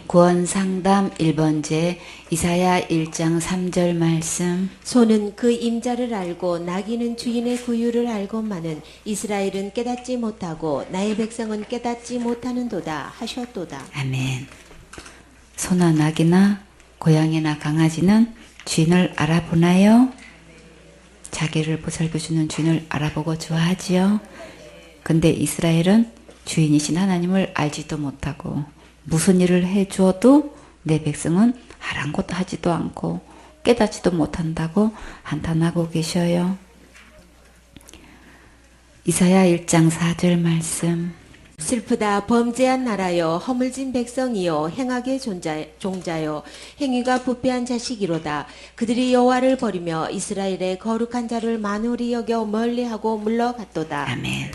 구원상담 1번째 이사야 1장 3절 말씀. 소는 그 임자를 알고 나귀는 주인의 구유를 알건만은 이스라엘은 깨닫지 못하고 나의 백성은 깨닫지 못하는도다 하셨도다. 아멘. 소나 나귀나 고양이나 강아지는 주인을 알아보나요? 자기를 보살펴주는 주인을 알아보고 좋아하지요. 근데 이스라엘은 주인이신 하나님을 알지도 못하고 무슨 일을 해주어도 내 백성은 아랑곳하지도 않고 깨닫지도 못한다고 한탄하고 계셔요. 이사야 1장 4절 말씀. 슬프다 범죄한 나라여 허물진 백성이요 행악의 종자요 행위가 부패한 자식이로다. 그들이 여호와를 버리며 이스라엘의 거룩한 자를 만홀히 여겨 멀리하고 물러갔도다. 아멘.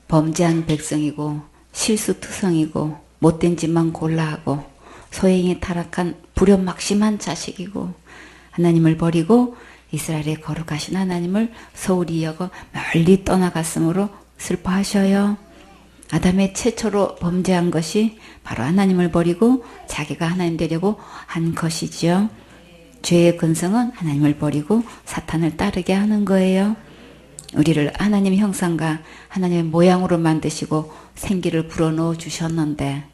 범죄한 백성이고 실수투성이고 못된 짓만 골라하고 소행이 타락한 불효막심한 자식이고 하나님을 버리고 이스라엘의 거룩하신 하나님을 소홀히 여겨 멀리 떠나갔으므로 슬퍼하셔요. 아담의 최초로 범죄한 것이 바로 하나님을 버리고 자기가 하나님 되려고 한 것이지요. 죄의 근성은 하나님을 버리고 사탄을 따르게 하는 거예요. 우리를 하나님 형상과 하나님의 모양으로 만드시고 생기를 불어넣어 주셨는데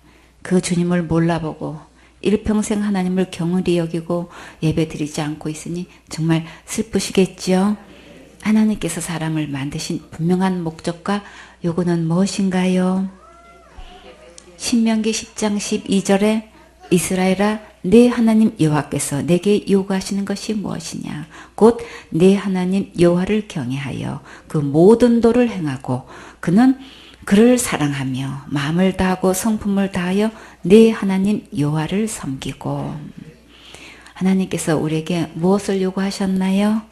그 주님을 몰라보고 일평생 하나님을 경홀히 여기고 예배드리지 않고 있으니 정말 슬프시겠지요. 하나님께서 사람을 만드신 분명한 목적과 요구는 무엇인가요? 신명기 10장 12절에 이스라엘아 내 하나님 여호와께서 내게 요구하시는 것이 무엇이냐? 곧 내 하나님 여호와를 경외하여 그 모든 도를 행하고 그는 그를 사랑하며 마음을 다하고 성품을 다하여 내 하나님 여호와를 섬기고. 하나님께서 우리에게 무엇을 요구하셨나요?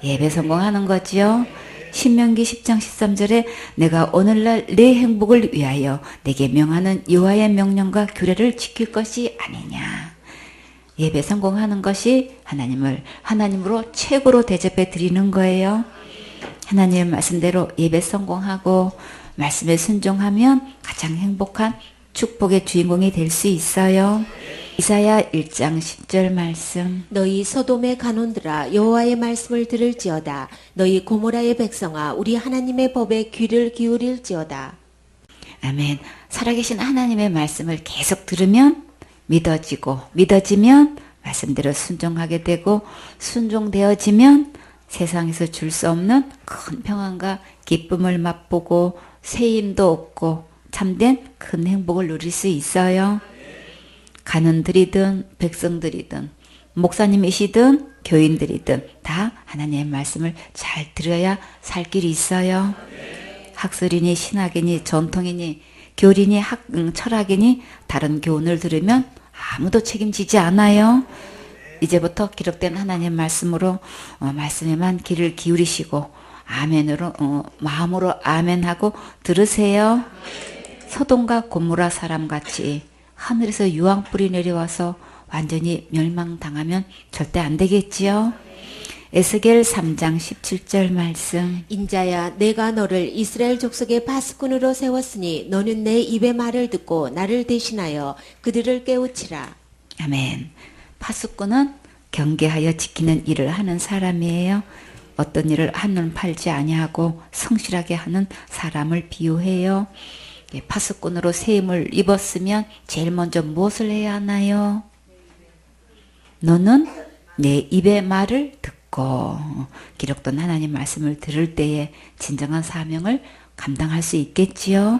예배 성공하는 거지요. 신명기 10장 13절에 내가 오늘날 내 행복을 위하여 내게 명하는 여호와의 명령과 규례를 지킬 것이 아니냐. 예배 성공하는 것이 하나님을 하나님으로 최고로 대접해 드리는 거예요. 하나님의 말씀대로 예배 성공하고 말씀에 순종하면 가장 행복한 축복의 주인공이 될 수 있어요. 이사야 1장 10절 말씀. 너희 소돔의 간원들아 여호와의 말씀을 들을지어다. 너희 고모라의 백성아 우리 하나님의 법에 귀를 기울일지어다. 아멘. 살아계신 하나님의 말씀을 계속 들으면 믿어지고 믿어지면 말씀대로 순종하게 되고 순종되어지면 세상에서 줄 수 없는 큰 평안과 기쁨을 맛보고 새 힘도 얻고 참된 큰 행복을 누릴 수 있어요. 간원들이든 백성들이든 목사님이시든 교인들이든 다 하나님의 말씀을 잘 들어야 살 길이 있어요. 학설이니 신학이니 전통이니 교리니 철학이니 다른 교훈을 들으면 아무도 책임지지 않아요. 이제부터 기록된 하나님의 말씀으로 말씀에만 귀를 기울이시고 아멘으로 마음으로 아멘하고 들으세요. 소돔과 고모라 사람같이 하늘에서 유황불이 내려와서 완전히 멸망당하면 절대 안 되겠지요. 에스겔 3장 17절 말씀. 인자야 내가 너를 이스라엘 족속의 파수꾼으로 세웠으니 너는 내 입의 말을 듣고 나를 대신하여 그들을 깨우치라. 아멘. 파수꾼은 경계하여 지키는 일을 하는 사람이에요. 어떤 일을 한눈 팔지 아니하고 성실하게 하는 사람을 비유해요. 파수꾼으로 세임을 입었으면 제일 먼저 무엇을 해야 하나요? 너는 내 입의 말을 듣고 기록된 하나님 말씀을 들을 때에 진정한 사명을 감당할 수 있겠지요.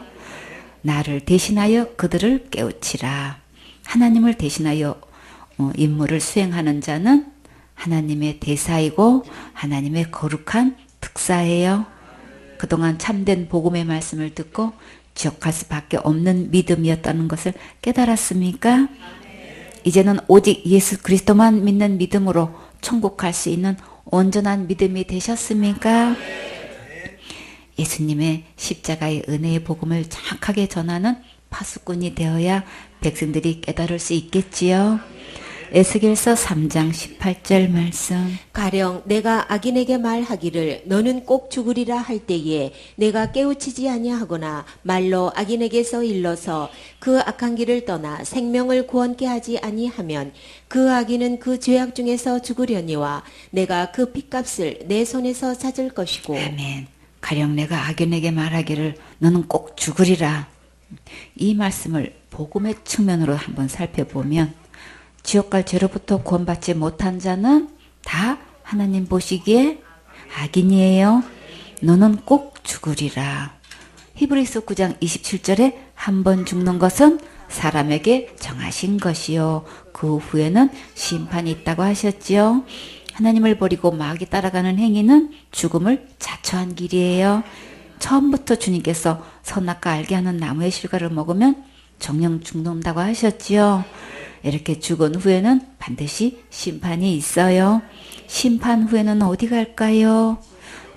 나를 대신하여 그들을 깨우치라. 하나님을 대신하여 임무를 수행하는 자는 하나님의 대사이고 하나님의 거룩한 특사예요. 그동안 참된 복음의 말씀을 듣고 지옥할 수밖에 없는 믿음이었다는 것을 깨달았습니까? 이제는 오직 예수 그리스도만 믿는 믿음으로 천국 갈 수 있는 온전한 믿음이 되셨습니까? 예수님의 십자가의 은혜의 복음을 정확하게 전하는 파수꾼이 되어야 백성들이 깨달을 수 있겠지요. 에스겔서 3장 18절 말씀. 가령 내가 악인에게 말하기를 너는 꼭 죽으리라 할 때에 내가 깨우치지 아니하거나 말로 악인에게서 일러서 그 악한 길을 떠나 생명을 구원케 하지 아니하면 그 악인은 그 죄악 중에서 죽으려니와 내가 그 핏값을 내 손에서 찾을 것이고. 아멘. 가령 내가 악인에게 말하기를 너는 꼭 죽으리라. 이 말씀을 복음의 측면으로 한번 살펴보면 지옥 갈 죄로부터 구원받지 못한 자는 다 하나님 보시기에 악인이에요. 너는 꼭 죽으리라. 히브리서 9장 27절에 한 번 죽는 것은 사람에게 정하신 것이요 그 후에는 심판이 있다고 하셨지요. 하나님을 버리고 마귀 따라가는 행위는 죽음을 자초한 길이에요. 처음부터 주님께서 선악과 알게 하는 나무의 실과를 먹으면 정령 죽는다고 하셨지요. 이렇게 죽은 후에는 반드시 심판이 있어요. 심판 후에는 어디 갈까요?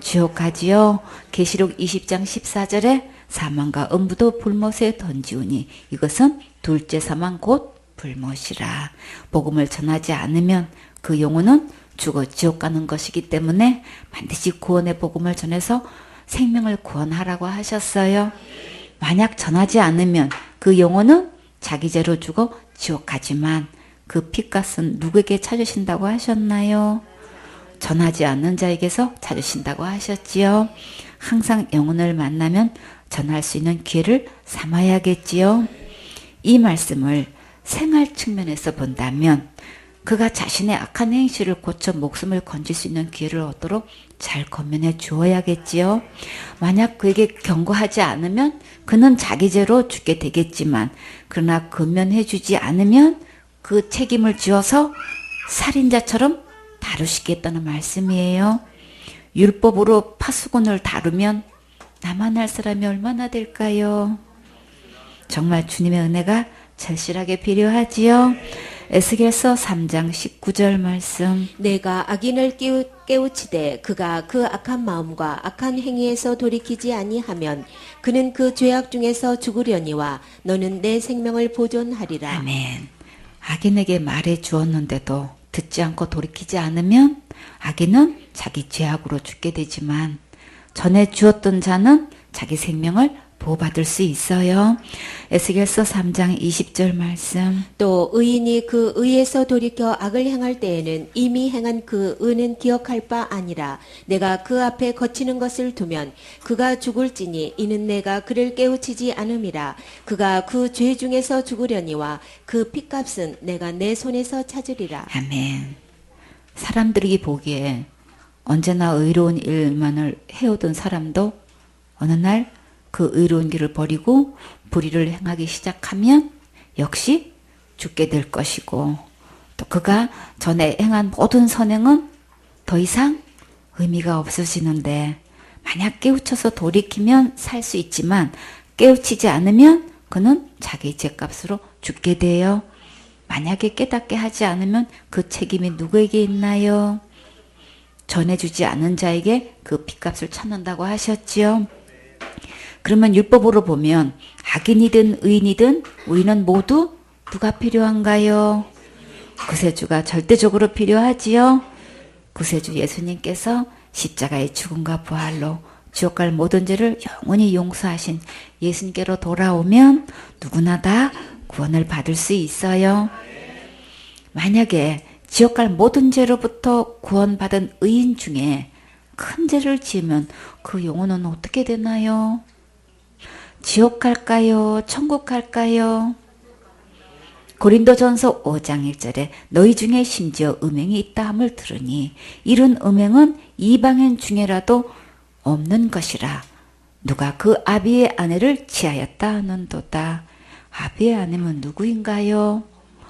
지옥 가지요. 계시록 20장 14절에 사망과 음부도 불못에 던지우니 이것은 둘째 사망 곧 불못이라. 복음을 전하지 않으면 그 영혼은 죽어 지옥 가는 것이기 때문에 반드시 구원의 복음을 전해서 생명을 구원하라고 하셨어요. 만약 전하지 않으면 그 영혼은 자기 죄로 죽어 지옥 가지만 그 핏값은 누구에게 찾으신다고 하셨나요? 전하지 않는 자에게서 찾으신다고 하셨지요. 항상 영혼을 만나면 전할 수 있는 기회를 삼아야겠지요. 이 말씀을 생활 측면에서 본다면 그가 자신의 악한 행실을 고쳐 목숨을 건질 수 있는 기회를 얻도록 잘 권면해 주어야겠지요. 만약 그에게 경고하지 않으면 그는 자기 죄로 죽게 되겠지만 그러나 권면해 주지 않으면 그 책임을 지어서 살인자처럼 다루시겠다는 말씀이에요. 율법으로 파수꾼을 다루면 나만 할 사람이 얼마나 될까요? 정말 주님의 은혜가 절실하게 필요하지요. 에스겔서 3장 19절 말씀. 내가 악인을 깨우치되 그가 그 악한 마음과 악한 행위에서 돌이키지 아니하면 그는 그 죄악 중에서 죽으려니와 너는 내 생명을 보존하리라. 아멘. 악인에게 말해 주었는데도 듣지 않고 돌이키지 않으면 악인은 자기 죄악으로 죽게 되지만 전해 주었던 자는 자기 생명을 보호받을 수 있어요. 에스겔서 3장 20절 말씀. 또 의인이 그 의에서 돌이켜 악을 행할 때에는 이미 행한 그 의는 기억할 바 아니라 내가 그 앞에 거치는 것을 두면 그가 죽을지니 이는 내가 그를 깨우치지 않음이라. 그가 그 죄 중에서 죽으려니와 그 핏값은 내가 내 손에서 찾으리라. 아멘. 사람들이 보기에 언제나 의로운 일만을 해오던 사람도 어느 날 그 의로운 길을 버리고 불의를 행하기 시작하면 역시 죽게 될 것이고 또 그가 전에 행한 모든 선행은 더 이상 의미가 없어지는데 만약 깨우쳐서 돌이키면 살 수 있지만 깨우치지 않으면 그는 자기 죄값으로 죽게 돼요. 만약에 깨닫게 하지 않으면 그 책임이 누구에게 있나요? 전해주지 않은 자에게 그 핏값을 찾는다고 하셨지요. 그러면 율법으로 보면 악인이든 의인이든 우리는 모두 누가 필요한가요? 구세주가 절대적으로 필요하지요. 구세주 예수님께서 십자가의 죽음과 부활로 지옥 갈 모든 죄를 영원히 용서하신 예수님께로 돌아오면 누구나 다 구원을 받을 수 있어요. 만약에 지옥 갈 모든 죄로부터 구원받은 의인 중에 큰 죄를 지으면 그 영혼은 어떻게 되나요? 지옥 갈까요? 천국 갈까요? 고린도전서 5장 1절에 너희 중에 심지어 음행이 있다 함을 들으니 이런 음행은 이방인 중에라도 없는 것이라. 누가 그 아비의 아내를 취하였다 하는도다. 아비의 아내면 누구인가요?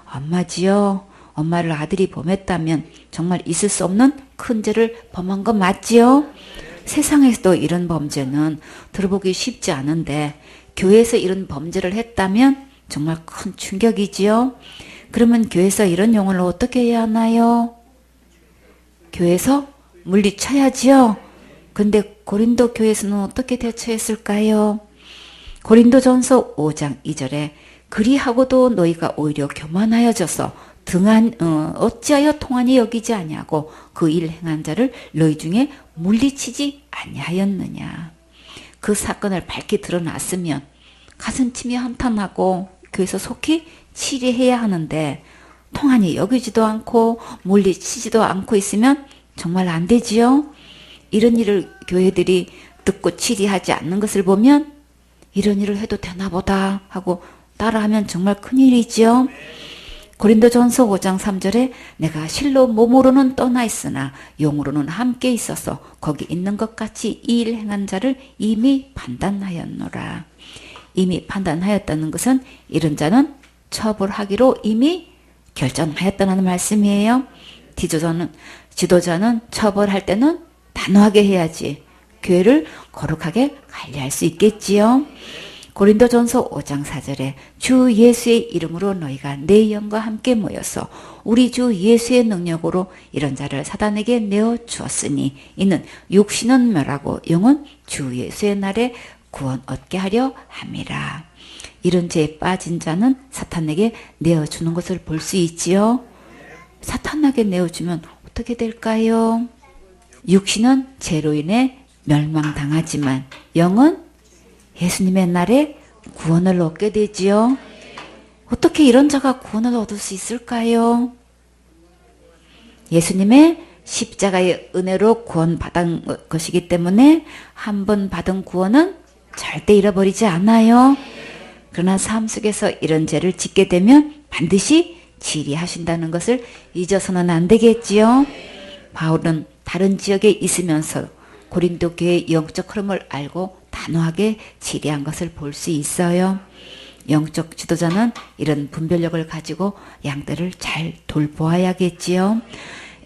엄마지요. 엄마를 아들이 범했다면 정말 있을 수 없는 큰 죄를 범한 건 맞지요? 세상에서도 이런 범죄는 들어보기 쉽지 않은데 교회에서 이런 범죄를 했다면 정말 큰 충격이지요. 그러면 교회에서 이런 영혼을 어떻게 해야 하나요? 교회에서 물리쳐야지요. 근데 고린도 교회에서는 어떻게 대처했을까요? 고린도전서 5장 2절에 그리하고도 너희가 오히려 교만하여져서 어찌하여 통하니 여기지 아니하고 그 일 행한 자를 너희 중에 물리치지 아니하였느냐. 그 사건을 밝히 드러났으면 가슴침이 한탄하고 교회에서 속히 치리해야 하는데 통하니 여기지도 않고 물리치지도 않고 있으면 정말 안 되지요. 이런 일을 교회들이 듣고 치리하지 않는 것을 보면 이런 일을 해도 되나 보다 하고 따라하면 정말 큰일이지요. 고린도전서 5장 3절에 내가 실로 몸으로는 떠나 있으나 영으로는 함께 있어서 거기 있는 것 같이 이 일 행한 자를 이미 판단하였노라. 이미 판단하였다는 것은 이런 자는 처벌하기로 이미 결정하였다는 말씀이에요. 지도자는 처벌할 때는 단호하게 해야지 교회를 거룩하게 관리할 수 있겠지요. 고린도전서 5장 4절에 주 예수의 이름으로 너희가 내 영과 함께 모여서 우리 주 예수의 능력으로 이런 자를 사단에게 내어 주었으니 이는 육신은 멸하고 영은 주 예수의 날에 구원 얻게 하려 함이라. 이런 죄에 빠진 자는 사탄에게 내어주는 것을 볼 수 있지요. 사탄에게 내어주면 어떻게 될까요? 육신은 죄로 인해 멸망당하지만 영은 예수님의 날에 구원을 얻게 되지요. 어떻게 이런 자가 구원을 얻을 수 있을까요? 예수님의 십자가의 은혜로 구원받은 것이기 때문에 한 번 받은 구원은 절대 잃어버리지 않아요. 그러나 삶 속에서 이런 죄를 짓게 되면 반드시 치리하신다는 것을 잊어서는 안 되겠지요. 바울은 다른 지역에 있으면서 고린도 교회의 영적 흐름을 알고 단호하게 치리한 것을 볼 수 있어요. 영적 지도자는 이런 분별력을 가지고 양떼를 잘 돌보아야겠지요.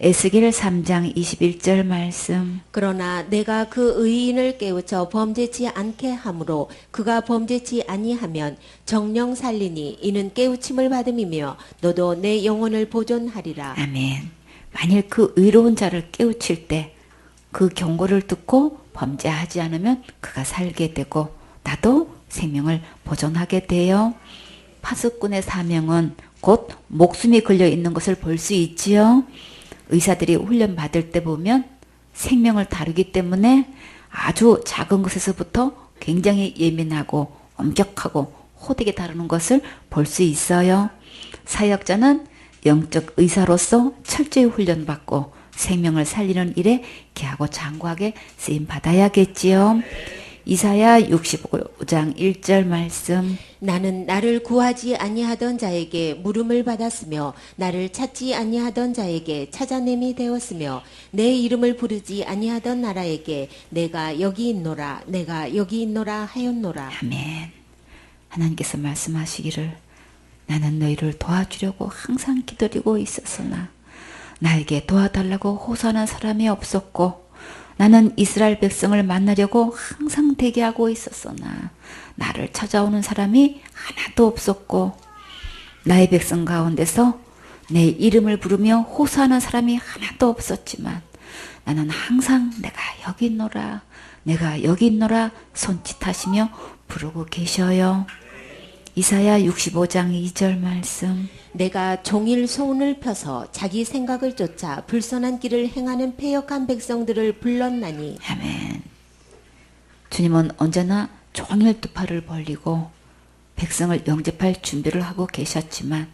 에스겔 3장 21절 말씀. 그러나 내가 그 의인을 깨우쳐 범죄치 않게 하므로 그가 범죄치 아니하면 정령 살리니 이는 깨우침을 받음이며 너도 내 영혼을 보존하리라. 아멘. 만일 그 의로운 자를 깨우칠 때 그 경고를 듣고 범죄하지 않으면 그가 살게 되고 나도 생명을 보존하게 돼요. 파수꾼의 사명은 곧 목숨이 걸려 있는 것을 볼 수 있지요. 의사들이 훈련 받을 때 보면 생명을 다루기 때문에 아주 작은 것에서부터 굉장히 예민하고 엄격하고 호되게 다루는 것을 볼 수 있어요. 사역자는 영적 의사로서 철저히 훈련받고 생명을 살리는 일에 기하고 장구하게 쓰임 받아야겠지요. 이사야 65장 1절 말씀. 나는 나를 구하지 아니하던 자에게 물음을 받았으며 나를 찾지 아니하던 자에게 찾아냄이 되었으며 내 이름을 부르지 아니하던 나라에게 내가 여기 있노라 내가 여기 있노라 하였노라. 아멘. 하나님께서 말씀하시기를 나는 너희를 도와주려고 항상 기다리고 있었으나 나에게 도와달라고 호소하는 사람이 없었고 나는 이스라엘 백성을 만나려고 항상 대기하고 있었으나 나를 찾아오는 사람이 하나도 없었고 나의 백성 가운데서 내 이름을 부르며 호소하는 사람이 하나도 없었지만 나는 항상 내가 여기 있노라 내가 여기 있노라 손짓하시며 부르고 계셔요. 이사야 65장 2절 말씀. 내가 종일 소운을 펴서 자기 생각을 쫓아 불선한 길을 행하는 패역한 백성들을 불렀나니. 아멘. 주님은 언제나 종일 두 팔을 벌리고 백성을 영접할 준비를 하고 계셨지만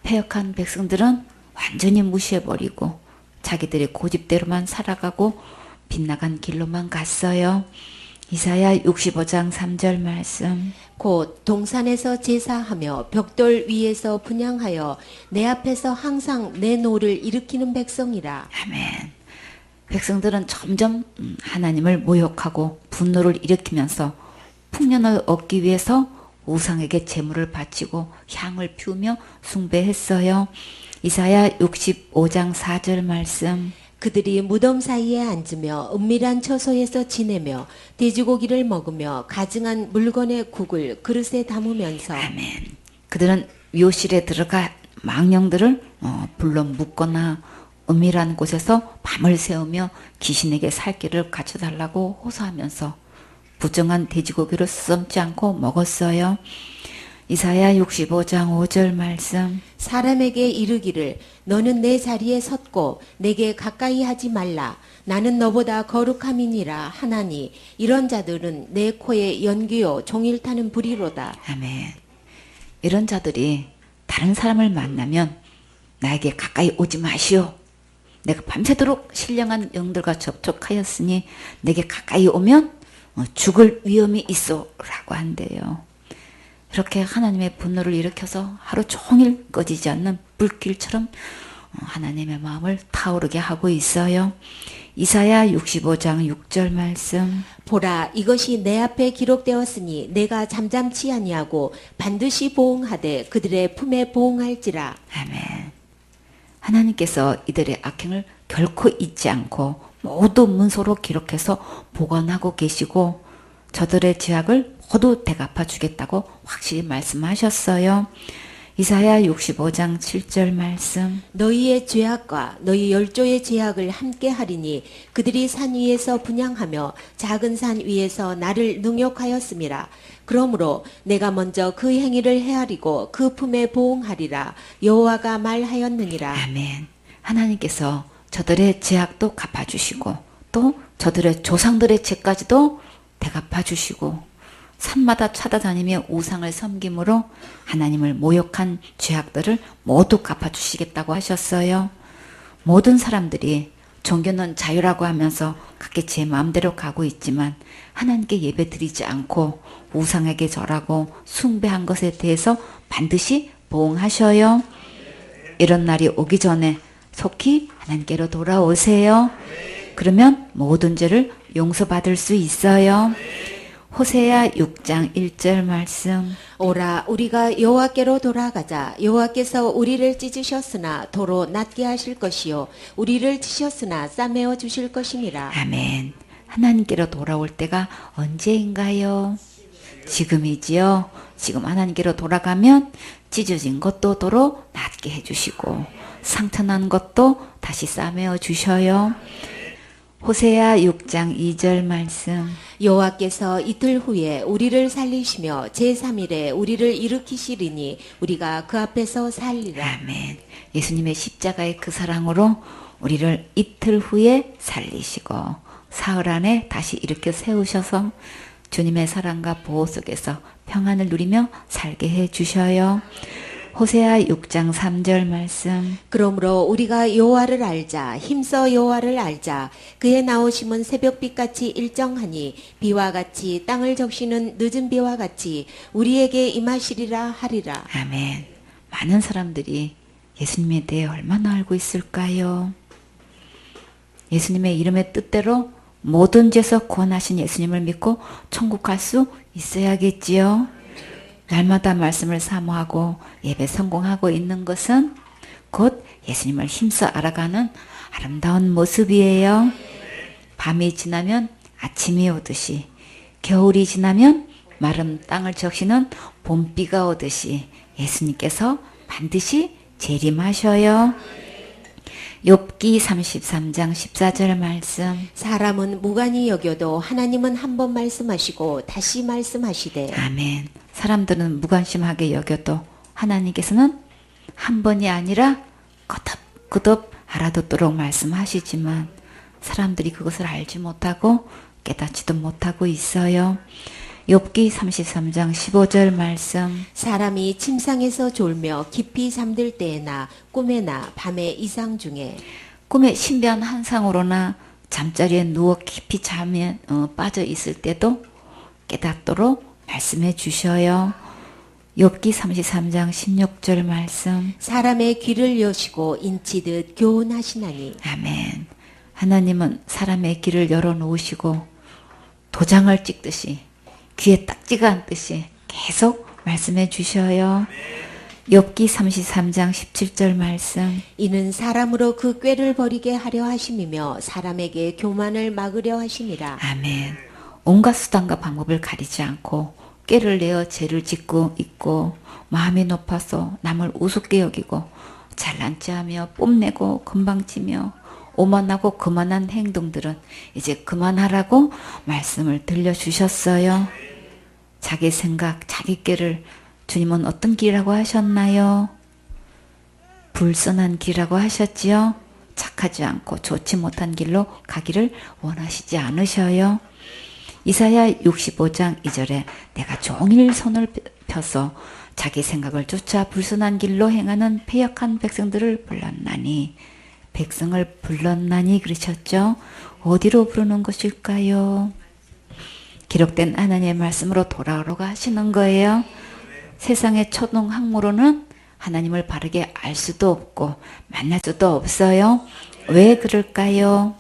패역한 백성들은 완전히 무시해버리고 자기들의 고집대로만 살아가고 빗나간 길로만 갔어요. 이사야 65장 3절 말씀. 곧 동산에서 제사하며 벽돌 위에서 분향하여 내 앞에서 항상 내 노를 일으키는 백성이라. 아멘. 백성들은 점점 하나님을 모욕하고 분노를 일으키면서 풍년을 얻기 위해서 우상에게 제물을 바치고 향을 피우며 숭배했어요. 이사야 65장 4절 말씀. 그들이 무덤 사이에 앉으며 은밀한 처소에서 지내며 돼지고기를 먹으며 가증한 물건의 국을 그릇에 담으면서. 아멘. 그들은 묘실에 들어가 망령들을 불러 묶거나 은밀한 곳에서 밤을 새우며 귀신에게 살 길을 갖춰달라고 호소하면서 부정한 돼지고기를 썩지 않고 먹었어요. 이사야 65장 5절 말씀. 사람에게 이르기를 너는 내 자리에 섰고 내게 가까이 하지 말라. 나는 너보다 거룩함이니라 하나니 이런 자들은 내 코에 연기요 종일 타는 불이로다. 아멘. 이런 자들이 다른 사람을 만나면 나에게 가까이 오지 마시오. 내가 밤새도록 신령한 영들과 접촉하였으니 내게 가까이 오면 죽을 위험이 있어 라고 한대요. 이렇게 하나님의 분노를 일으켜서 하루 종일 꺼지지 않는 불길처럼 하나님의 마음을 타오르게 하고 있어요. 이사야 65장 6절 말씀. 보라 이것이 내 앞에 기록되었으니 내가 잠잠치 아니하고 반드시 보응하되 그들의 품에 보응할지라. 아멘. 하나님께서 이들의 악행을 결코 잊지 않고 모두 문서로 기록해서 보관하고 계시고 저들의 죄악을 모두 대갚아 주겠다고 확실히 말씀하셨어요. 이사야 65장 7절 말씀. 너희의 죄악과 너희 열조의 죄악을 함께 하리니 그들이 산 위에서 분향하며 작은 산 위에서 나를 능욕하였음이라. 그러므로 내가 먼저 그 행위를 헤아리고 그 품에 보응하리라. 여호와가 말하였느니라. 아멘. 하나님께서 저들의 죄악도 갚아주시고 또 저들의 조상들의 죄까지도 대갚아주시고 산마다 찾아다니며 우상을 섬김으로 하나님을 모욕한 죄악들을 모두 갚아주시겠다고 하셨어요. 모든 사람들이 종교는 자유라고 하면서 각기 제 마음대로 가고 있지만 하나님께 예배드리지 않고 우상에게 절하고 숭배한 것에 대해서 반드시 보응하셔요. 이런 날이 오기 전에 속히 하나님께로 돌아오세요. 그러면 모든 죄를 용서받을 수 있어요. 호세아 6장 1절 말씀. 오라 우리가 여호와께로 돌아가자. 여호와께서 우리를 찢으셨으나 도로 낫게 하실 것이요 우리를 치셨으나 싸매어 주실 것이니라. 아멘. 하나님께로 돌아올 때가 언제인가요? 지금이지요. 지금 하나님께로 돌아가면 찢어진 것도 도로 낫게 해주시고 상처난 것도 다시 싸매어 주셔요. 호세아 6장 2절 말씀. 여호와께서 이틀 후에 우리를 살리시며 제3일에 우리를 일으키시리니 우리가 그 앞에서 살리라. 아멘. 예수님의 십자가의 그 사랑으로 우리를 이틀 후에 살리시고 사흘 안에 다시 일으켜 세우셔서 주님의 사랑과 보호 속에서 평안을 누리며 살게 해 주셔요. 호세아 6장 3절 말씀. 그러므로 우리가 여호와를 알자. 힘써 여호와를 알자. 그의 나오심은 새벽빛같이 일정하니 비와 같이 땅을 적시는 늦은 비와 같이 우리에게 임하시리라 하리라. 아멘. 많은 사람들이 예수님에 대해 얼마나 알고 있을까요? 예수님의 이름의 뜻대로 모든 죄에서 구원하신 예수님을 믿고 천국 갈 수 있어야겠지요. 날마다 말씀을 사모하고 예배 성공하고 있는 것은 곧 예수님을 힘써 알아가는 아름다운 모습이에요. 밤이 지나면 아침이 오듯이 겨울이 지나면 마른 땅을 적시는 봄비가 오듯이 예수님께서 반드시 재림하셔요. 욥기 33장 14절 말씀. 사람은 무관히 여겨도 하나님은 한 번 말씀하시고 다시 말씀하시되. 아멘. 사람들은 무관심하게 여겨도 하나님께서는 한 번이 아니라 거듭거듭 알아듣도록 말씀하시지만 사람들이 그것을 알지 못하고 깨닫지도 못하고 있어요. 욥기 33장 15절 말씀. 사람이 침상에서 졸며 깊이 잠들 때에나 꿈에나 밤의 이상 중에. 꿈의 신비한 환상으로나 잠자리에 누워 깊이 잠에 빠져 있을 때도 깨닫도록 말씀해 주셔요. 욥기 33장 16절 말씀. 사람의 귀를 여시고 인치듯 교훈하시나니. 아멘. 하나님은 사람의 귀를 열어놓으시고 도장을 찍듯이 귀에 딱지가 앉듯이 계속 말씀해 주셔요. 욥기 33장 17절 말씀. 이는 사람으로 그 꾀를 버리게 하려 하심이며 사람에게 교만을 막으려 하심이라. 아멘. 온갖 수단과 방법을 가리지 않고 꾀를 내어 죄를 짓고 있고 마음이 높아서 남을 우습게 여기고 잘난 체하며 뽐내고 건방지며 오만하고 그만한 행동들은 이제 그만하라고 말씀을 들려주셨어요. 자기 생각, 자기 꾀를 주님은 어떤 길이라고 하셨나요? 불선한 길이라고 하셨지요? 착하지 않고 좋지 못한 길로 가기를 원하시지 않으셔요. 이사야 65장 2절에 내가 종일 손을 펴서 자기 생각을 쫓아 불선한 길로 행하는 패역한 백성들을 불렀나니, 백성을 불렀나니 그러셨죠? 어디로 부르는 것일까요? 기록된 하나님의 말씀으로 돌아오라고 하시는 거예요. 세상의 초등학문으로는 하나님을 바르게 알 수도 없고 만날 수도 없어요. 왜 그럴까요?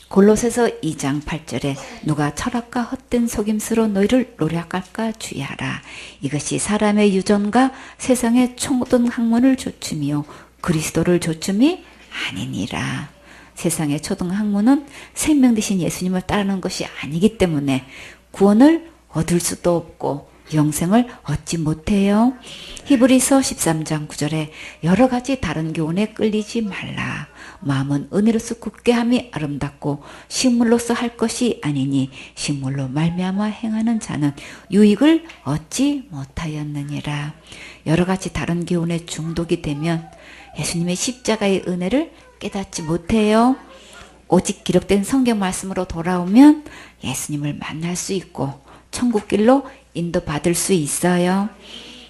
골로새서 2장 8절에 누가 철학과 헛된 속임수로 너희를 노략할까 주의하라. 이것이 사람의 유전과 세상의 초등학문을 조춤이요 그리스도를 조춤이 아니니라. 세상의 초등학문은 생명 되신 예수님을 따르는 것이 아니기 때문에 구원을 얻을 수도 없고 영생을 얻지 못해요. 히브리서 13장 9절에 여러 가지 다른 교훈에 끌리지 말라. 마음은 은혜로서 굳게 함이 아름답고 식물로서 할 것이 아니니 식물로 말미암아 행하는 자는 유익을 얻지 못하였느니라. 여러 가지 다른 교훈에 중독이 되면 예수님의 십자가의 은혜를 깨닫지 못해요. 오직 기록된 성경 말씀으로 돌아오면 예수님을 만날 수 있고 천국길로 인도받을 수 있어요.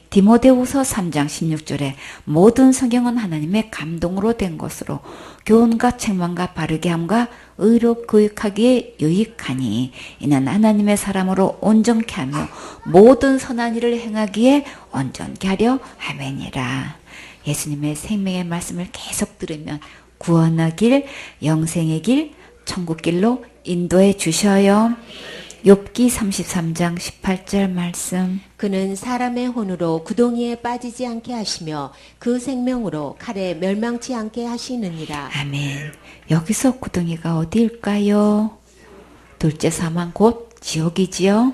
디모데후서 3장 16절에 모든 성경은 하나님의 감동으로 된 것으로 교훈과 책망과 바르게 함과 의로 교육하기에 유익하니 이는 하나님의 사람으로 온전케 하며 모든 선한 일을 행하기에 온전케 하려 함이니라. 예수님의 생명의 말씀을 계속 들으면 구원의 길, 영생의 길, 천국길로 인도해 주셔요. 욥기 33장 18절 말씀. 그는 사람의 혼으로 구덩이에 빠지지 않게 하시며 그 생명으로 칼에 멸망치 않게 하시느니라. 아멘. 여기서 구덩이가 어디일까요? 둘째 사망 곧 지옥이지요.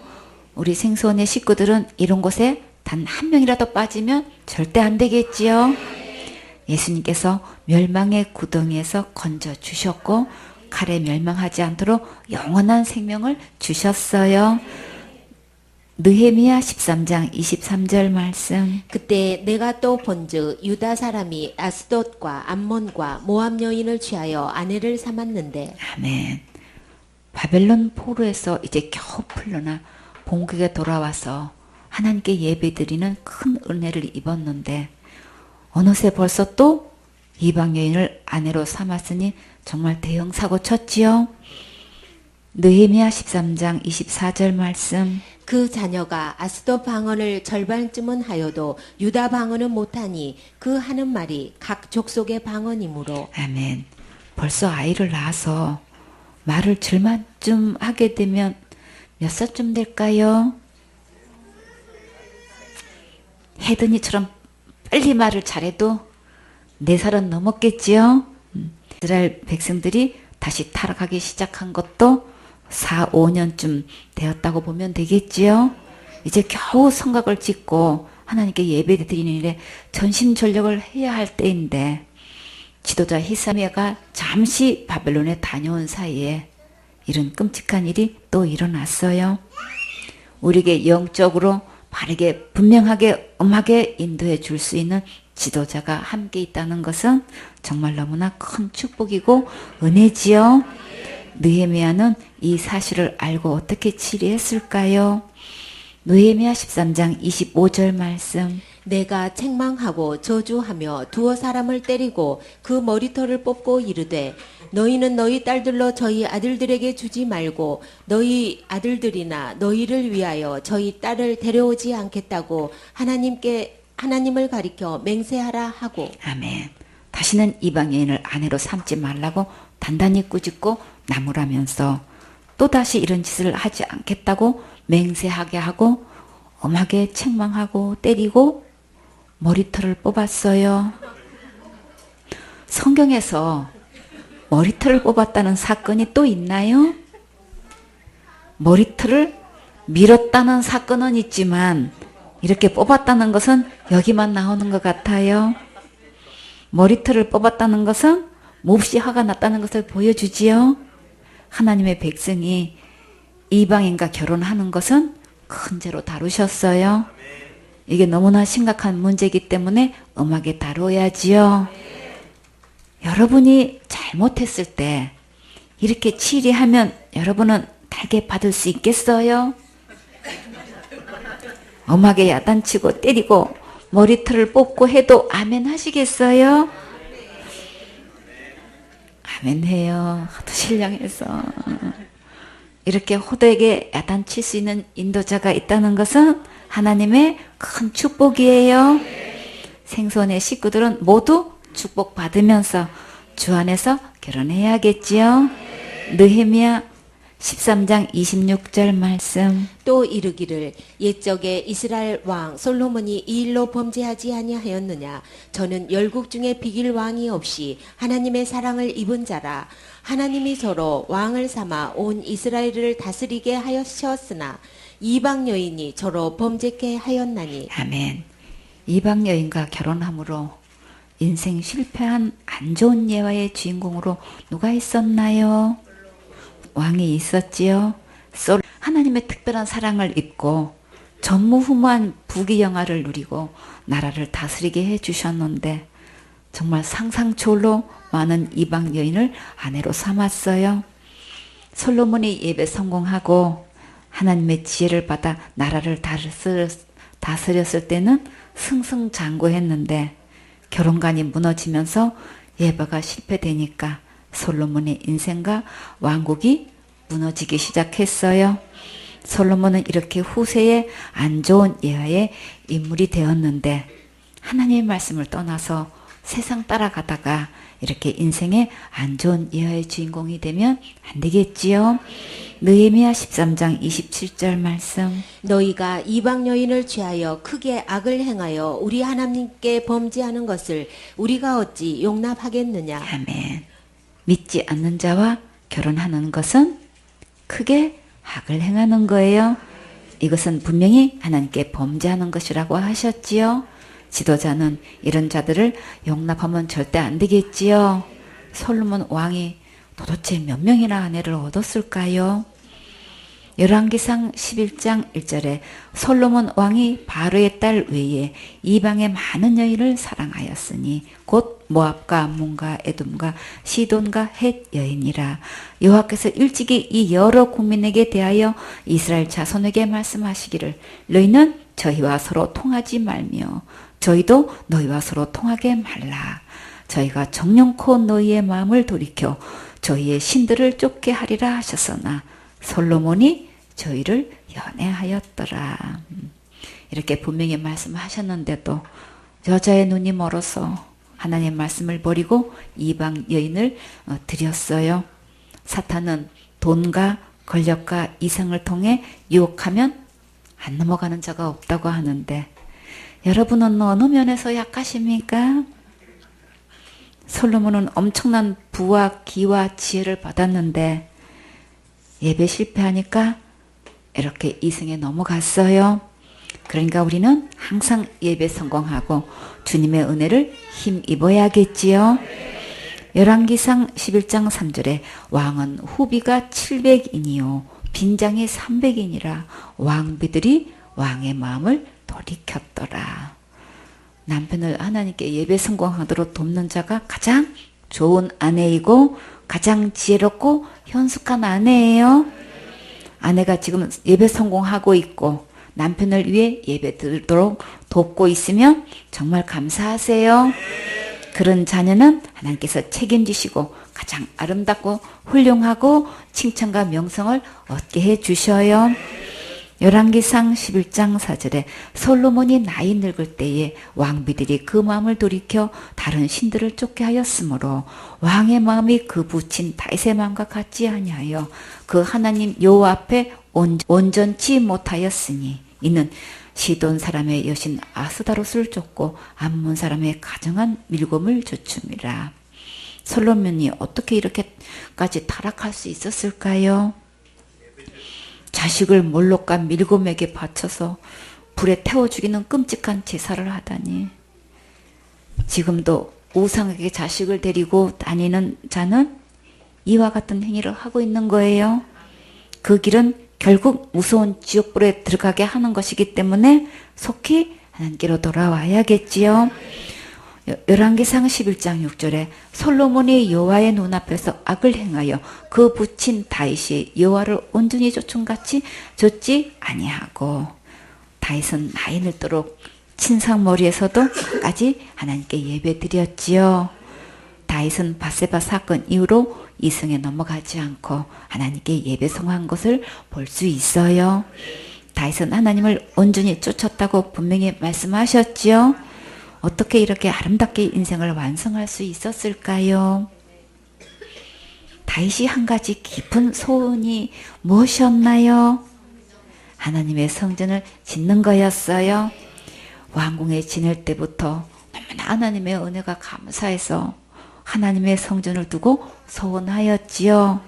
우리 생소원의 식구들은 이런 곳에 단 한 명이라도 빠지면 절대 안 되겠지요. 예수님께서 멸망의 구덩이에서 건져 주셨고 칼에 멸망하지 않도록 영원한 생명을 주셨어요. 느헤미야 13장 23절 말씀. 그때 내가 또 본즉 유다 사람이 아스돗과 암몬과 모압 여인을 취하여 아내를 삼았는데. 아멘. 바벨론 포로에서 이제 겨우 풀려나 본국에 돌아와서 하나님께 예배드리는 큰 은혜를 입었는데 어느새 벌써 또 이방 여인을 아내로 삼았으니 정말 대형 사고 쳤지요. 느헤미야 13장 24절 말씀. 그 자녀가 아스돗 방언을 절반쯤은 하여도 유다 방언은 못하니 그 하는 말이 각 족속의 방언이므로. 아멘. 벌써 아이를 낳아서 말을 절반쯤 하게 되면 몇 살쯤 될까요? 혜든이처럼 빨리 말을 잘해도 4살은 넘었겠지요. 이스라엘 백성들이 다시 타락하기 시작한 것도 4, 5년쯤 되었다고 보면 되겠지요. 이제 겨우 성곽을 짓고 하나님께 예배드리는 일에 전심전력을 해야 할 때인데 지도자 히스기야가 잠시 바벨론에 다녀온 사이에 이런 끔찍한 일이 또 일어났어요. 우리에게 영적으로 바르게 분명하게 음하게 인도해 줄 수 있는 지도자가 함께 있다는 것은 정말 너무나 큰 축복이고 은혜지요. 느헤미야는 이 사실을 알고 어떻게 치리했을까요? 느헤미야 13장 25절 말씀. 내가 책망하고 저주하며 두어 사람을 때리고 그 머리털을 뽑고 이르되 너희는 너희 딸들로 저희 아들들에게 주지 말고 너희 아들들이나 너희를 위하여 저희 딸을 데려오지 않겠다고 하나님을 가리켜 맹세하라 하고. 아멘. 다시는 이방 여인을 아내로 삼지 말라고 단단히 꾸짖고 나무라면서 또다시 이런 짓을 하지 않겠다고 맹세하게 하고 엄하게 책망하고 때리고 머리털을 뽑았어요. 성경에서 머리털을 뽑았다는 사건이 또 있나요? 머리털을 밀었다는 사건은 있지만 이렇게 뽑았다는 것은 여기만 나오는 것 같아요. 머리털을 뽑았다는 것은 몹시 화가 났다는 것을 보여주지요. 하나님의 백성이 이방인과 결혼하는 것은 큰 죄로 다루셨어요. 이게 너무나 심각한 문제이기 때문에 엄하게 다뤄야지요. 여러분이 잘못했을 때 이렇게 치리하면 여러분은 달게 받을 수 있겠어요? 엄하게 야단치고 때리고 머리털을 뽑고 해도 아멘 하시겠어요? 아멘 해요. 하도 신령해서. 이렇게 호되게 야단칠 수 있는 인도자가 있다는 것은 하나님의 큰 축복이에요. 생손의 식구들은 모두 축복받으면서 주 안에서 결혼해야겠지요. 느헤미야 13장 26절 말씀. 또 이르기를 옛적에 이스라엘 왕 솔로몬이 이 일로 범죄하지 아니하였느냐. 저는 열국 중에 비길 왕이 없이 하나님의 사랑을 입은 자라. 하나님이 저로 왕을 삼아 온 이스라엘을 다스리게 하셨으나 이방 여인이 저로 범죄케 하였나니. 아멘. 이방 여인과 결혼함으로 인생 실패한 안 좋은 예화의 주인공으로 누가 있었나요? 왕이 있었지요. 하나님의 특별한 사랑을 입고 전무후무한 부귀영화를 누리고 나라를 다스리게 해주셨는데 정말 상상초월로 많은 이방 여인을 아내로 삼았어요. 솔로몬이 예배 성공하고 하나님의 지혜를 받아 나라를 다스렸을 때는 승승장구했는데 결혼관이 무너지면서 예배가 실패되니까 솔로몬의 인생과 왕국이 무너지기 시작했어요. 솔로몬은 이렇게 후세에 안 좋은 예화의 인물이 되었는데 하나님의 말씀을 떠나서 세상 따라가다가 이렇게 인생의 안 좋은 예화의 주인공이 되면 안 되겠지요. 느헤미야 13장 27절 말씀. 너희가 이방 여인을 취하여 크게 악을 행하여 우리 하나님께 범죄하는 것을 우리가 어찌 용납하겠느냐. 아멘. 믿지 않는 자와 결혼하는 것은 크게 악을 행하는 거예요. 이것은 분명히 하나님께 범죄하는 것이라고 하셨지요. 지도자는 이런 자들을 용납하면 절대 안 되겠지요. 솔로몬 왕이 도대체 몇 명이나 아내를 얻었을까요? 열왕기상 11장 1절에 솔로몬 왕이 바로의 딸 외에 이방의 많은 여인을 사랑하였으니 곧 모압과 암몬과 에돔과 시돈과 헷 여인이라. 여호와께서 일찍이 이 여러 국민에게 대하여 이스라엘 자손에게 말씀하시기를 너희는 저희와 서로 통하지 말며 저희도 너희와 서로 통하게 말라. 저희가 정령코 너희의 마음을 돌이켜 저희의 신들을 쫓게 하리라 하셨으나 솔로몬이 저희를 연애하였더라. 이렇게 분명히 말씀하셨는데도 여자의 눈이 멀어서 하나님의 말씀을 버리고 이방 여인을 드렸어요. 사탄은 돈과 권력과 이성을 통해 유혹하면 안 넘어가는 자가 없다고 하는데 여러분은 어느 면에서 약하십니까? 솔로몬은 엄청난 부와 기와 지혜를 받았는데 예배 실패하니까 이렇게 이승에 넘어갔어요. 그러니까 우리는 항상 예배 성공하고 주님의 은혜를 힘입어야겠지요. 열왕기상 11장 3절에 왕은 후비가 700인이요 빈장이 300인이라 왕비들이 왕의 마음을 돌이켰더라. 남편을 하나님께 예배 성공하도록 돕는 자가 가장 좋은 아내이고 가장 지혜롭고 현숙한 아내예요. 아내가 지금 예배 성공하고 있고 남편을 위해 예배 드리도록 돕고 있으면 정말 감사하세요. 그런 자녀는 하나님께서 책임지시고 가장 아름답고 훌륭하고 칭찬과 명성을 얻게 해주셔요. 열왕기상 11장 4절에 솔로몬이 나이 늙을 때에 왕비들이 그 마음을 돌이켜 다른 신들을 쫓게 하였으므로 왕의 마음이 그 부친 다윗의 마음과 같지 아니하여 그 하나님 여호와 앞에 온전치 못하였으니 이는 시돈 사람의 여신 아스다롯을 쫓고 암몬 사람의 가정한 밀곰을 주춤이라. 솔로몬이 어떻게 이렇게까지 타락할 수 있었을까요? 자식을 몰록과 밀곰에게 바쳐서 불에 태워 죽이는 끔찍한 제사를 하다니. 지금도 우상에게 자식을 데리고 다니는 자는 이와 같은 행위를 하고 있는 거예요. 그 길은 결국 무서운 지옥불에 들어가게 하는 것이기 때문에 속히 하나님께로 돌아와야겠지요. 열왕기상 11장 6절에 솔로몬이 여호와의 눈앞에서 악을 행하여 그 부친 다윗이 여호와를 온전히 쫓음같이 쫓지 아니하고, 다윗은 나이 들도록 친상머리에서도 끝까지 하나님께 예배드렸지요. 다윗은 밧세바 사건 이후로 이승에 넘어가지 않고 하나님께 예배 성한 것을 볼 수 있어요. 다윗은 하나님을 온전히 쫓았다고 분명히 말씀하셨지요. 어떻게 이렇게 아름답게 인생을 완성할 수 있었을까요? 다윗이 한 가지 깊은 소원이 무엇이었나요? 하나님의 성전을 짓는 거였어요. 왕궁에 지낼 때부터 너무나 하나님의 은혜가 감사해서 하나님의 성전을 두고 소원하였지요.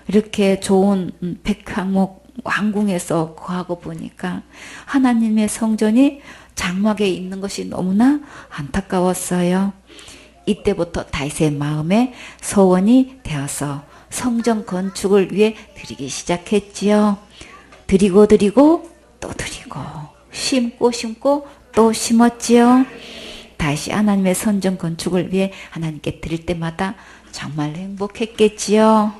이렇게 좋은 백향목 왕궁에서 거하고 보니까 하나님의 성전이 장막에 있는 것이 너무나 안타까웠어요. 이때부터 다윗의 마음에 소원이 되어서 성전 건축을 위해 드리기 시작했지요. 드리고 또 드리고, 심고 또 심었지요. 다시 하나님의 성전 건축을 위해 하나님께 드릴 때마다 정말 행복했겠지요.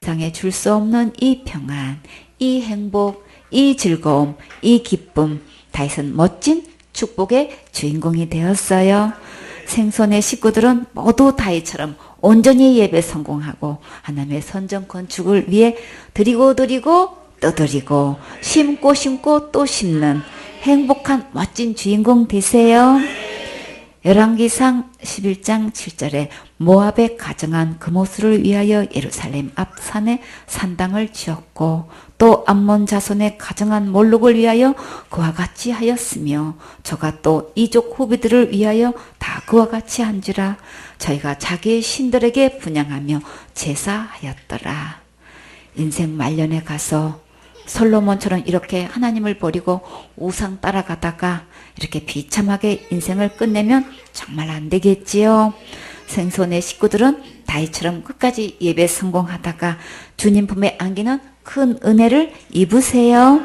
세상에 줄 수 없는 이 평안, 이 행복, 이 즐거움, 이 기쁨, 다윗은 멋진 축복의 주인공이 되었어요. 생손의 식구들은 모두 다윗처럼 온전히 예배 성공하고 하나님의 성전 건축을 위해 드리고 또 드리고, 심고 또 심는 행복한 멋진 주인공 되세요. 열왕기상 11장 7절에 모압에 가정한 금오스를 위하여 예루살렘 앞 산에 산당을 지었고, 또 암몬 자손의 가정한 몰록을 위하여 그와 같이 하였으며, 저가 또 이족 후비들을 위하여 다 그와 같이 한지라. 저희가 자기의 신들에게 분향하며 제사하였더라. 인생 말년에 가서 솔로몬처럼 이렇게 하나님을 버리고 우상 따라가다가 이렇게 비참하게 인생을 끝내면 정말 안 되겠지요. 생손의 식구들은 다윗처럼 끝까지 예배 성공하다가 주님 품에 안기는 큰 은혜를 입으세요.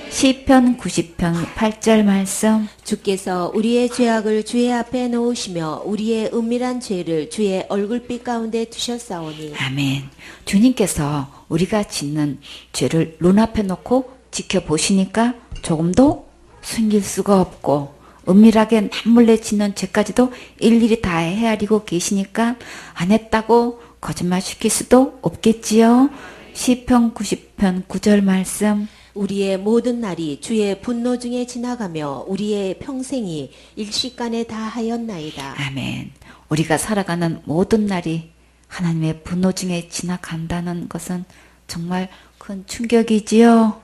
시편 90편 8절 말씀. 주께서 우리의 죄악을 주의 앞에 놓으시며 우리의 은밀한 죄를 주의 얼굴빛 가운데 두셨사오니. 아멘. 주님께서 우리가 짓는 죄를 눈앞에 놓고 지켜보시니까 조금도 숨길 수가 없고, 은밀하게 남몰래 짓는 죄까지도 일일이 다 헤아리고 계시니까 안 했다고 거짓말 시킬 수도 없겠지요. 시편 90편 9절 말씀. 우리의 모든 날이 주의 분노 중에 지나가며 우리의 평생이 일시간에 다하였나이다. 아멘. 우리가 살아가는 모든 날이 하나님의 분노 중에 지나간다는 것은 정말 큰 충격이지요.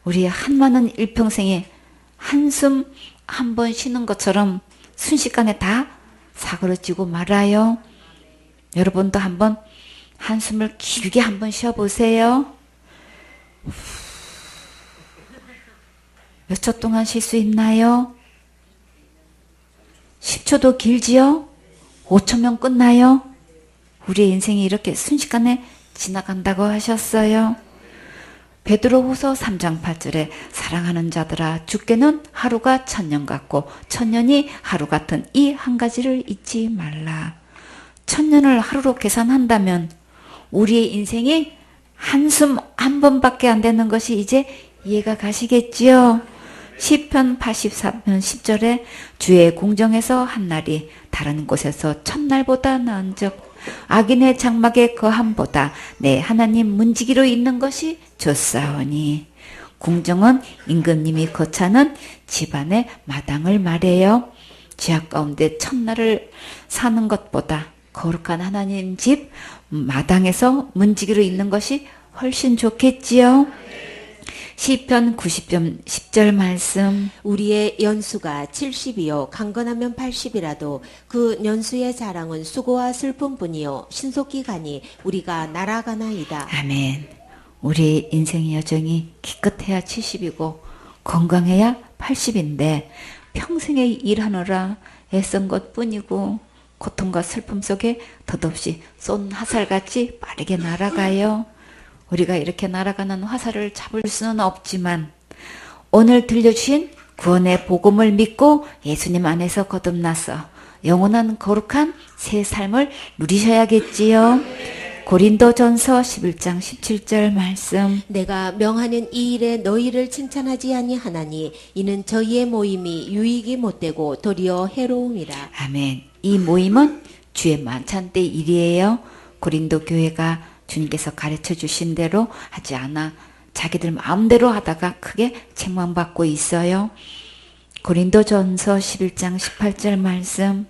우리의 한많은 일평생에 한숨 한 번 쉬는 것처럼 순식간에 다 사그러지고 말아요. 여러분도 한번 한숨을 길게 한번 쉬어보세요. 몇 초 동안 쉴 수 있나요? 10초도 길지요? 5초면 끝나요? 우리의 인생이 이렇게 순식간에 지나간다고 하셨어요. 베드로후서 3장 8절에 사랑하는 자들아, 주께는 하루가 1000년 같고 1000년이 하루 같은 이 한 가지를 잊지 말라. 1000년을 하루로 계산한다면 우리의 인생이 한숨 한 번밖에 안 되는 것이 이제 이해가 가시겠지요. 시편 84편 10절에 주의 궁정에서 한 날이 다른 곳에서 첫날보다 나은즉 악인의 장막의 거함보다 내 하나님 문지기로 있는 것이 좋사오니. 궁정은 임금님이 거처하는 집안의 마당을 말해요. 죄악 가운데 첫날을 사는 것보다 거룩한 하나님 집 마당에서 문지기로 있는 것이 훨씬 좋겠지요. 시편 90편 10절 말씀. 우리의 연수가 70이요 강건하면 80이라도 그 연수의 자랑은 수고와 슬픔뿐이요 신속히 가니 우리가 날아가나이다. 아멘. 우리 인생의 여정이 기껏해야 70이고 건강해야 80인데 평생에 일하느라 애쓴 것뿐이고 고통과 슬픔 속에 덧없이 쏜 화살같이 빠르게 날아가요. 우리가 이렇게 날아가는 화살을 잡을 수는 없지만 오늘 들려주신 구원의 복음을 믿고 예수님 안에서 거듭나서 영원한 거룩한 새 삶을 누리셔야겠지요. 고린도전서 11장 17절 말씀. 내가 명하는 이 일에 너희를 칭찬하지 아니하나니 이는 저희의 모임이 유익이 못되고 도리어 해로움이라. 아멘. 이 모임은 주의 만찬 때 일이에요. 고린도 교회가 주님께서 가르쳐 주신 대로 하지 않아 자기들 마음대로 하다가 크게 책망받고 있어요. 고린도전서 11장 18절 말씀.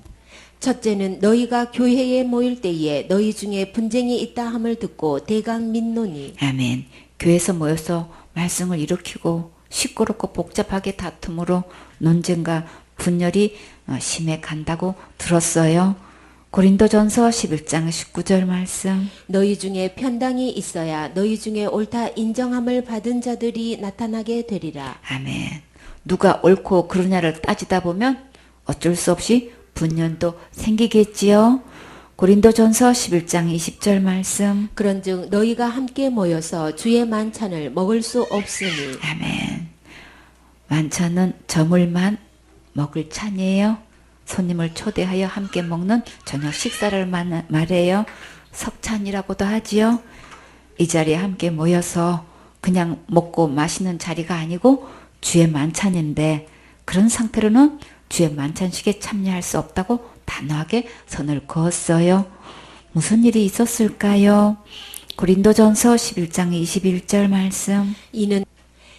첫째는 너희가 교회에 모일 때에 너희 중에 분쟁이 있다 함을 듣고 대강 믿노니. 아멘. 교회에서 모여서 말씀을 일으키고 시끄럽고 복잡하게 다툼으로 논쟁과 분열이 심해 간다고 들었어요. 고린도전서 11장 19절 말씀. 너희 중에 편당이 있어야 너희 중에 옳다 인정함을 받은 자들이 나타나게 되리라. 아멘. 누가 옳고 그르냐를 따지다 보면 어쩔 수 없이 분열도 생기겠지요. 고린도전서 11장 20절 말씀. 그런즉 너희가 함께 모여서 주의 만찬을 먹을 수 없으니. 아멘. 만찬은 저물만 먹을 찬이에요. 손님을 초대하여 함께 먹는 저녁 식사를 말해요. 석찬이라고도 하지요. 이 자리에 함께 모여서 그냥 먹고 마시는 자리가 아니고 주의 만찬인데 그런 상태로는 주의 만찬식에 참여할 수 없다고 단호하게 선을 그었어요. 무슨 일이 있었을까요? 고린도전서 11장 21절 말씀.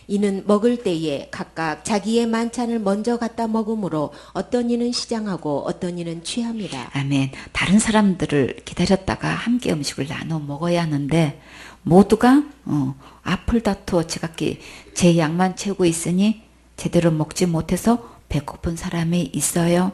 이는 먹을 때에 각각 자기의 만찬을 먼저 갖다 먹으므로 어떤 이는 시장하고 어떤 이는 취함이라. 아멘. 다른 사람들을 기다렸다가 함께 음식을 나눠 먹어야 하는데 모두가 앞을 다투어 지각기 제 양만 채우고 있으니 제대로 먹지 못해서 배고픈 사람이 있어요.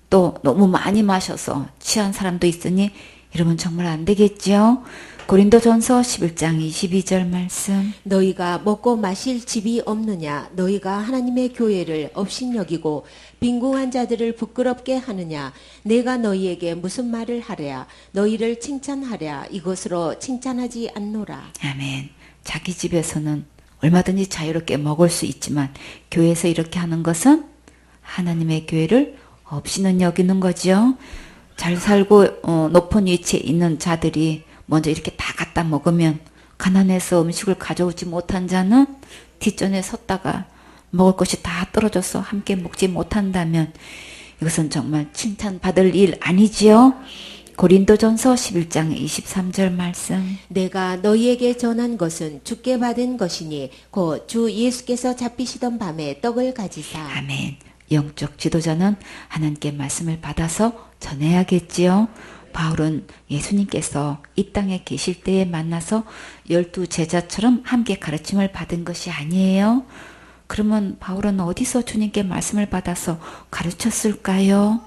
또 너무 많이 마셔서 취한 사람도 있으니 이러면 정말 안 되겠지요. 고린도전서 11장 22절 말씀. 너희가 먹고 마실 집이 없느냐? 너희가 하나님의 교회를 업신여기고 빈궁한 자들을 부끄럽게 하느냐? 내가 너희에게 무슨 말을 하랴? 너희를 칭찬하랴? 이것으로 칭찬하지 않노라. 아멘. 자기 집에서는 얼마든지 자유롭게 먹을 수 있지만 교회에서 이렇게 하는 것은 하나님의 교회를 없이는 여기는 거죠. 잘 살고 높은 위치에 있는 자들이 먼저 이렇게 다 갖다 먹으면 가난해서 음식을 가져오지 못한 자는 뒷전에 섰다가 먹을 것이 다 떨어져서 함께 먹지 못한다면 이것은 정말 칭찬받을 일 아니지요. 고린도전서 11장 23절 말씀. 내가 너희에게 전한 것은 주께 받은 것이니 곧 주 예수께서 잡히시던 밤에 떡을 가지사. 아멘. 영적 지도자는 하나님께 말씀을 받아서 전해야겠지요. 바울은 예수님께서 이 땅에 계실 때에 만나서 12 제자처럼 함께 가르침을 받은 것이 아니에요. 그러면 바울은 어디서 주님께 말씀을 받아서 가르쳤을까요?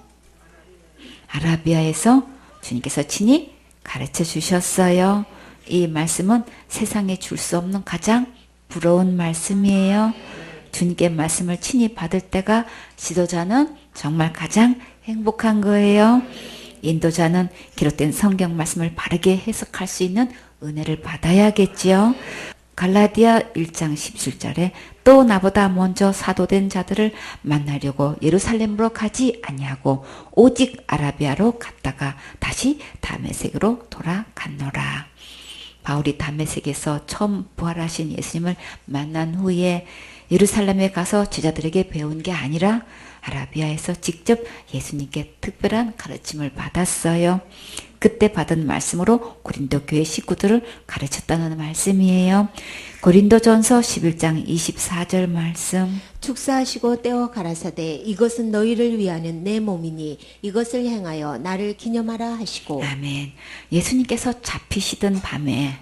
아라비아에서 주님께서 친히 가르쳐 주셨어요. 이 말씀은 세상에 줄 수 없는 가장 부러운 말씀이에요. 주님께 말씀을 친히 받을 때가 지도자는 정말 가장 행복한 거예요. 인도자는 기록된 성경 말씀을 바르게 해석할 수 있는 은혜를 받아야겠지요. 갈라디아 1장 17절에 또 나보다 먼저 사도된 자들을 만나려고 예루살렘으로 가지 아니하고 오직 아라비아로 갔다가 다시 다메섹으로 돌아갔노라. 바울이 다메섹에서 처음 부활하신 예수님을 만난 후에 예루살렘에 가서 제자들에게 배운 게 아니라 아라비아에서 직접 예수님께 특별한 가르침을 받았어요. 그때 받은 말씀으로 고린도 교회 식구들을 가르쳤다는 말씀이에요. 고린도전서 11장 24절 말씀. 축사하시고 떼어 가라사대 이것은 너희를 위하는 내 몸이니 이것을 행하여 나를 기념하라 하시고. 아멘. 예수님께서 잡히시던 밤에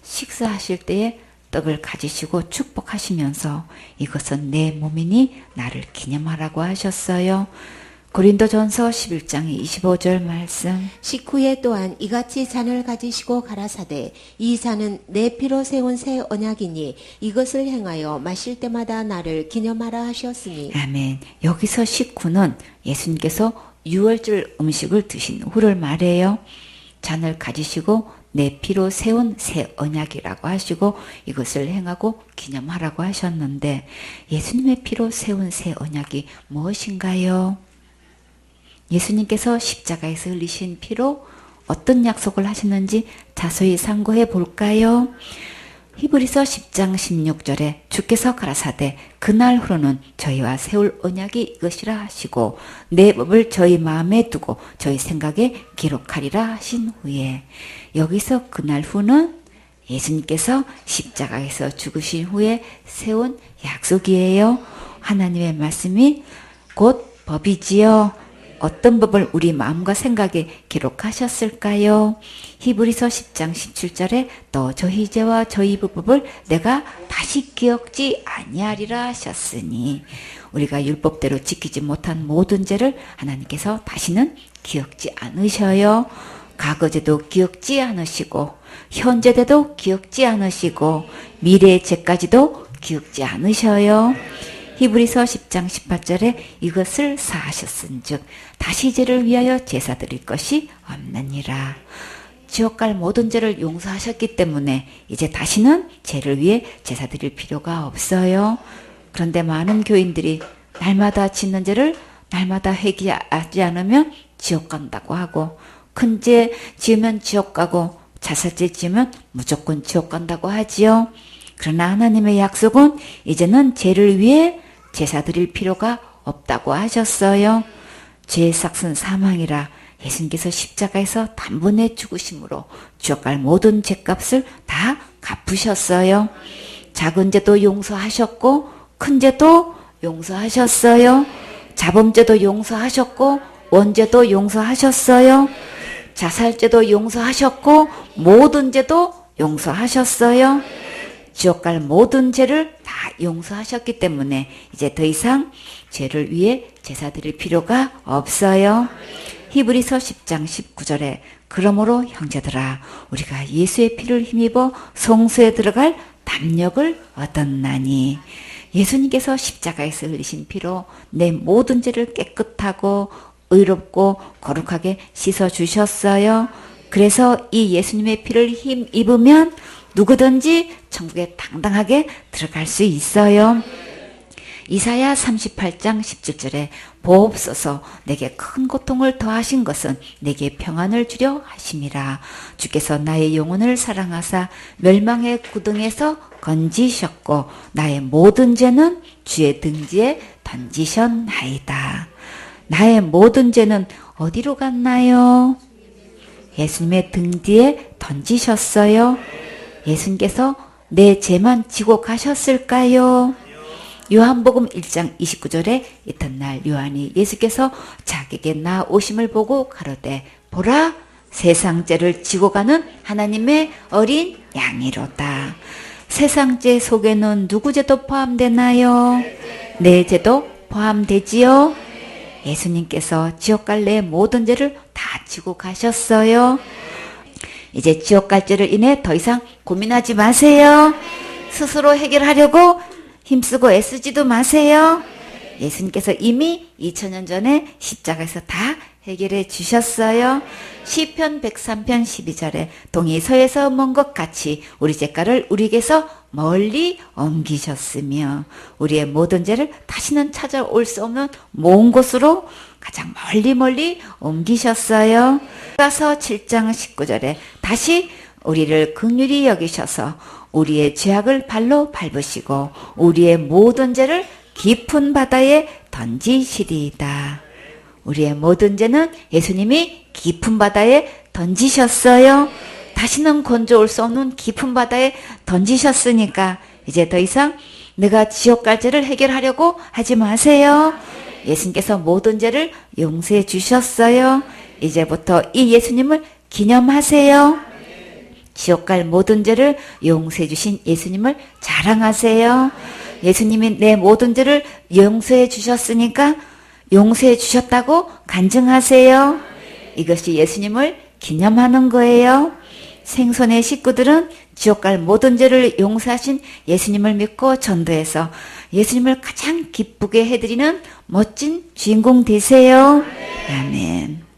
식사하실 때에 떡을 가지시고 축복하시면서 이것은 내 몸이니 나를 기념하라고 하셨어요. 고린도전서 11장 25절 말씀. 식후에 또한 이같이 잔을 가지시고 가라사대 이 잔은 내 피로 세운 새 언약이니 이것을 행하여 마실 때마다 나를 기념하라 하셨으니. 아멘. 여기서 식후는 예수님께서 유월절 음식을 드신 후를 말해요. 잔을 가지시고 내 피로 세운 새 언약이라고 하시고 이것을 행하고 기념하라고 하셨는데 예수님의 피로 세운 새 언약이 무엇인가요? 예수님께서 십자가에서 흘리신 피로 어떤 약속을 하셨는지 자세히 상고해 볼까요? 히브리서 10장 16절에 주께서 가라사대 그날 후로는 저희와 세울 언약이 이것이라 하시고 내 법을 저희 마음에 두고 저희 생각에 기록하리라 하신 후에 여기서 그날 후는 예수님께서 십자가에서 죽으신 후에 세운 약속이에요. 하나님의 말씀이 곧 법이지요. 어떤 법을 우리 마음과 생각에 기록하셨을까요? 히브리서 10장 17절에 또 저희 죄와 저희 불법을 내가 다시 기억지 아니하리라 하셨으니 우리가 율법대로 지키지 못한 모든 죄를 하나님께서 다시는 기억지 않으셔요. 과거죄도 기억지 않으시고 현재죄도 기억지 않으시고 미래의 죄까지도 기억지 않으셔요. 히브리서 10장 18절에 이것을 사하셨은즉 다시 죄를 위하여 제사 드릴 것이 없느니라. 지옥 갈 모든 죄를 용서하셨기 때문에 이제 다시는 죄를 위해 제사 드릴 필요가 없어요. 그런데 많은 교인들이 날마다 짓는 죄를 날마다 회개하지 않으면 지옥 간다고 하고 큰 죄 지으면 지옥 가고 자살죄 지으면 무조건 지옥 간다고 하지요. 그러나 하나님의 약속은 이제는 죄를 위해 제사 드릴 필요가 없다고 하셨어요. 죄의 삭은 사망이라 예수님께서 십자가에서 단번에 죽으심으로 지옥 갈 모든 죄값을 다 갚으셨어요. 작은 죄도 용서하셨고 큰 죄도 용서하셨어요. 자범죄도 용서하셨고 원죄도 용서하셨어요. 자살죄도 용서하셨고 모든 죄도 용서하셨어요. 지옥 갈 모든 죄를 다 용서하셨기 때문에 이제 더 이상 죄를 위해 제사 드릴 필요가 없어요. 히브리서 10장 19절에 그러므로 형제들아 우리가 예수의 피를 힘입어 성소에 들어갈 담력을 얻었나니 예수님께서 십자가에서 흘리신 피로 내 모든 죄를 깨끗하고 의롭고 거룩하게 씻어주셨어요. 그래서 이 예수님의 피를 힘입으면 누구든지 천국에 당당하게 들어갈 수 있어요. 이사야 38장 17절에 보옵소서 내게 큰 고통을 더하신 것은 내게 평안을 주려 하심이라. 주께서 나의 영혼을 사랑하사 멸망의 구덩이에서 건지셨고 나의 모든 죄는 주의 등지에 던지셨나이다. 나의 모든 죄는 어디로 갔나요? 예수님의 등 뒤에 던지셨어요. 예수님께서 내 죄만 지고 가셨을까요? 요한복음 1장 29절에 이튿날 요한이 예수께서 자기에게 나오심을 보고 가로되 보라 세상 죄를 지고 가는 하나님의 어린 양이로다. 세상 죄 속에는 누구 죄도 포함되나요? 내 죄도 포함되지요? 예수님께서 지옥 갈 내 모든 죄를 다 지고 가셨어요. 이제 지옥 갈 죄를 인해 더 이상 고민하지 마세요. 스스로 해결하려고 힘쓰고 애쓰지도 마세요. 예수님께서 이미 2000년 전에 십자가에서 다 해결해 주셨어요. 시편 103편 12절에 동이 서에서 먼 것 같이 우리 죄가를 우리에게서 멀리 옮기셨으며 우리의 모든 죄를 다시는 찾아올 수 없는 먼 곳으로 가장 멀리 옮기셨어요. 가서 7장 19절에 다시 우리를 긍휼히 여기셔서 우리의 죄악을 발로 밟으시고 우리의 모든 죄를 깊은 바다에 던지시리이다. 우리의 모든 죄는 예수님이 깊은 바다에 던지셨어요. 다시는 건져올 수 없는 깊은 바다에 던지셨으니까 이제 더 이상 내가 지옥 갈 죄를 해결하려고 하지 마세요. 예수님께서 모든 죄를 용서해 주셨어요. 이제부터 이 예수님을 기념하세요. 지옥 갈 모든 죄를 용서해 주신 예수님을 자랑하세요. 예수님이 내 모든 죄를 용서해 주셨으니까 용서해 주셨다고 간증하세요. 이것이 예수님을 기념하는 거예요. 생선의 식구들은 지옥 갈 모든 죄를 용서하신 예수님을 믿고 전도해서 예수님을 가장 기쁘게 해드리는 멋진 주인공 되세요. 아멘.